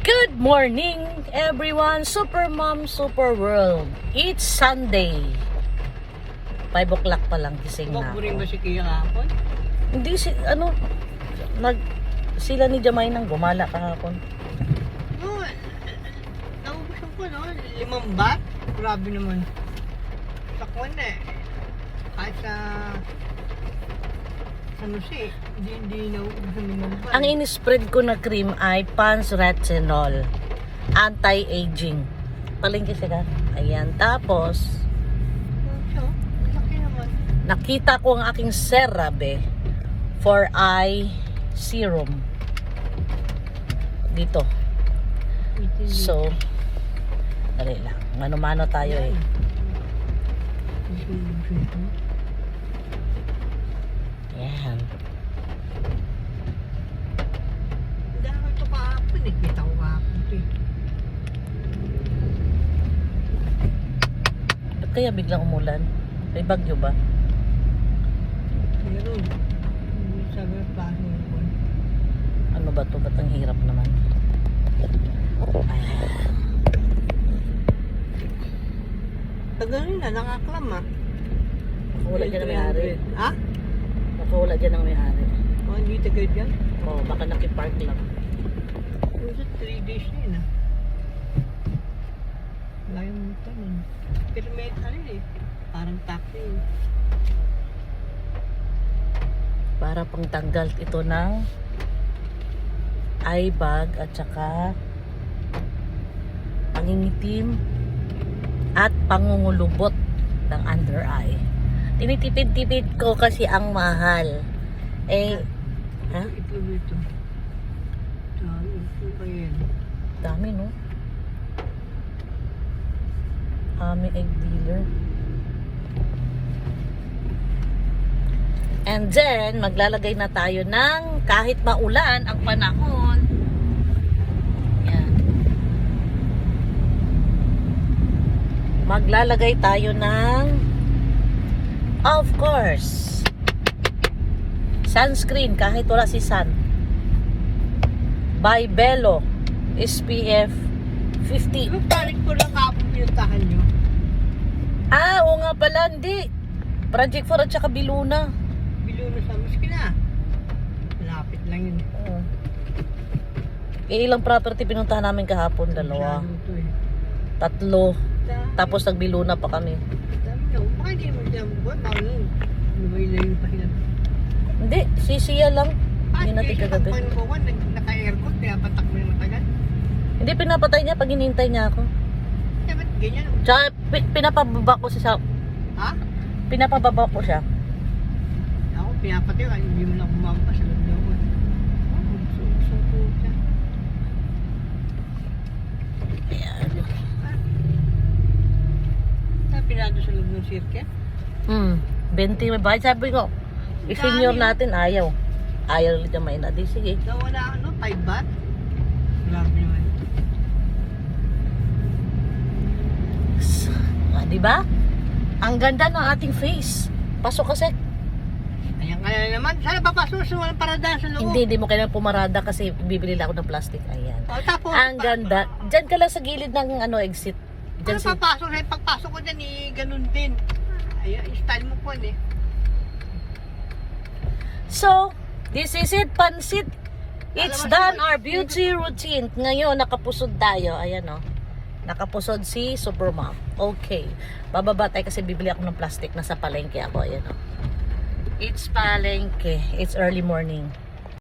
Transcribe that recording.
Good morning, everyone. Super Mom, Super World. It's Sunday. 5 o'clock pa lang gising na Buring ako. ba si Kia kahapon? Hindi sila ni Jamay nang gumala kahapon. Oo, naubusan ko, no? 5 bat? Grabe naman. Sakwan na eh. Kahit sa Jose, hindi naubusan 5 bat. Ang in-spread ko na cream ay Pond's Retinol. Anti-aging. Palengke sila. Ayan. Tapos, Laki naman. nakita ko ang aking CeraVe for eye serum. Dito. So, dali lang. Mano-mano tayo eh. Ayan. Dahil ito kahapon eh. Kita ko kahapon ito eh. Ba't kaya biglang umulan? May bagyo ba? Meron. Sabi ng plano yun. Ano ba to? Ba't ang hirap naman? Ayan. Tagal na, nakaklam ah. Nakawala dyan ang may-ari. Ha? Nakawala dyan ang may-ari. Oh, hindi tagal dyan. Oh, baka nakipark lang. Kasi 3 days na yun ah. Wala yung multa nun. Pero may ano eh. Parang taxi eh. Para pang tanggal ito ng eye bag at saka pangingitim at pangungulubot ng under eye. Tinitipid-tipid ko kasi ang mahal. Eh, ha? Itlog ito. Dami. Ano ba yan? Dami, no? Aming egg dealer. And then, maglalagay na tayo ng kahit maulan ang panahon. Yan. Maglalagay tayo ng, of course, sunscreen kahit wala si sun. By Bello SPF 50. Ano panik ko lang kapag pinuntahan nyo? Ah, oo nga pala, hindi. Project 4 at saka Biluna. Biluno sa Muskina. Malapit lang yun. Ilang property pinuntahan namin kahapon? 2. Masyado ito eh. 3. Dami. Tapos nagbiluna pa kami. Dami na. Baka hindi mo siya buwan. Baka nun. Lumayo-layo pa sila. Hindi, sisiya lang. Hindi natin kagabi. Naka-aircon. Kaya patak mo yung matagal. Hindi, pinapatay niya pag hinintay niya ako. Kaya ba't ganyan? Tsaka pinapababa ko siya. Ha? Pinapababa ko siya. Ako pinapatay. Hindi mo lang kumampa sa loob ako. Usong po siya. Ayan. Pinado sa loob ng sirke. 20 may bayad. Sabi ko, i-senior natin, ayaw. Ayaw ulit yung may na. Di, sige. So wala 5 baht? Grabe naman. Di ba? Ang ganda ng ating face. Pasok kasi. Ayan ka na naman. Sana papasok sa walang parada sa loob. Hindi mo kailangan pumarada kasi bibili lang ako ng plastic. Ayan. O, tapos, Ang ganda. Diyan ka lang sa gilid ng exit. Diyan Ano papasok na pagpasok ko dyan ganun din. Ayan, style mo po eh. So, this is it, pansit. It's Alam mo, done our beauty routine. Ngayon, nakapusod tayo. Ayan o. Nakapusod si Supermom. Okay. Bababa tayo kasi bibili ako ng plastic. Nasa palengke ako. Ayan o. It's palengke. It's early morning.